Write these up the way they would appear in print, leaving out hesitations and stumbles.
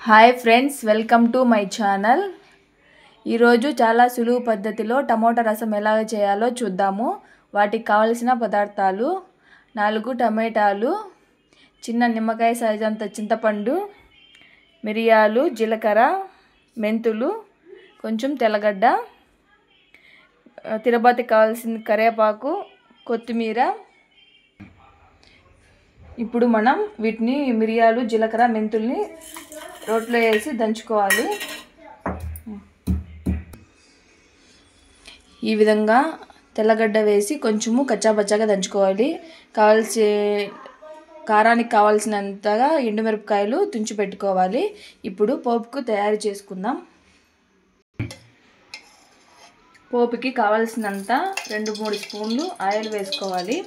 Hi friends, welcome to my channel. ఈరోజు చాలా సులువు పద్ధతిలో టమోటా రసం ఎలా చేయాలో చూద్దాము. వాటికి కావలసిన పదార్థాలు: 4 టమాటాలు, చిన్న నిమ్మకాయ సైజ్ అంత చింతపండు, మిరియాలు, జీలకర్ర, మెంతులు, కొంచెం తెల్లగడ్డ, తిరుపతికి కావాల్సిన కరివేపాకు, కొత్తిమీర. ఇప్పుడు మనం వీటిని మిరియాలు, జీలకర్ర, మెంతుల్ని రోట్లో వేసి దంచుకోవాలి. ఈ విధంగా తెల్లగడ్డ వేసి కొంచెము కచ్చాపచ్చాగా దంచుకోవాలి. కారానికి కావాల్సినంతగా ఎండుమిరపకాయలు తుంచి పెట్టుకోవాలి. ఇప్పుడు పోపుకు తయారు చేసుకుందాం. పోపుకి కావాల్సినంత 2-3 స్పూన్లు ఆయిల్ వేసుకోవాలి.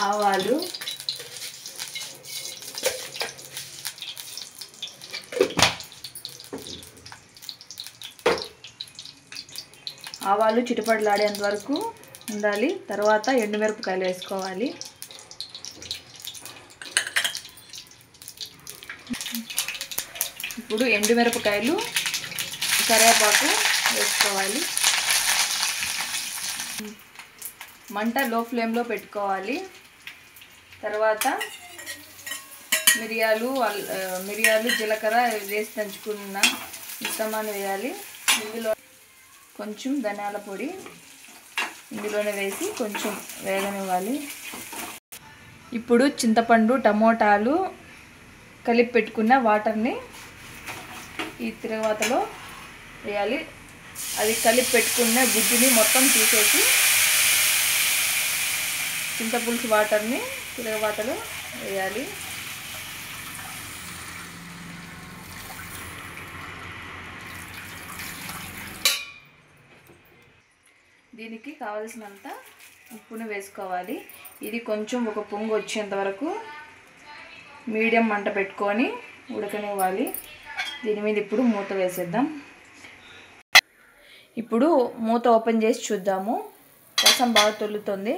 ఆవాలు, చిటపటలాడేంత వరకు ఉండాలి. తర్వాత ఎండుమిరపకాయలు వేసుకోవాలి. ఇప్పుడు ఎండుమిరపకాయలు, కరివేపాకు వేసుకోవాలి. మంట లో ఫ్లేమ్లో పెట్టుకోవాలి. తర్వాత మిరియాలు, జీలకర్ర వేసి దంచుకున్న మిశ్రమాన్ని వేయాలి. ఇందులో కొంచెం ధనియాల పొడి ఇందులోనే వేసి కొంచెం వేగనివ్వాలి. ఇప్పుడు చింతపండు, టమోటాలు కలిపి పెట్టుకున్న వాటర్ని ఈ తిరగవాతలో వేయాలి. అది కలిపి పెట్టుకున్న గుజ్జుని మొత్తం తీసేసి చింతపులుసు వాటర్ని తిరగవాతలో వేయాలి. దీనికి కావలసినంత ఉప్పును వేసుకోవాలి. ఇది కొంచెం ఒక పొంగు వచ్చేంత వరకు మీడియం మంట పెట్టుకొని ఉడకనివ్వాలి. దీని మీద ఇప్పుడు మూత వేసేద్దాం. ఇప్పుడు మూత ఓపెన్ చేసి చూద్దాము. రసం బాగా తొలుతుంది.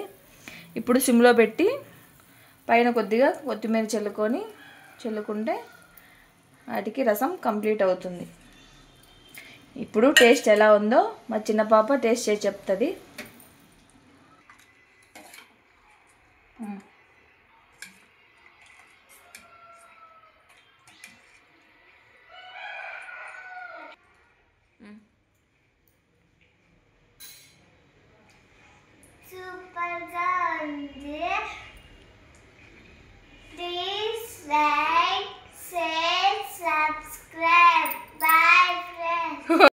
ఇప్పుడు సిమ్లో పెట్టి పైన కొద్దిగా కొత్తిమీర చల్లుకుంటే వాటికి రసం కంప్లీట్ అవుతుంది. ఇప్పుడు టేస్ట్ ఎలా ఉందో మా చిన్న పాప టేస్ట్ చేసి చెప్తుంది. సూపర్గా ఉంది. Please like, share, subscribe. Bye friends.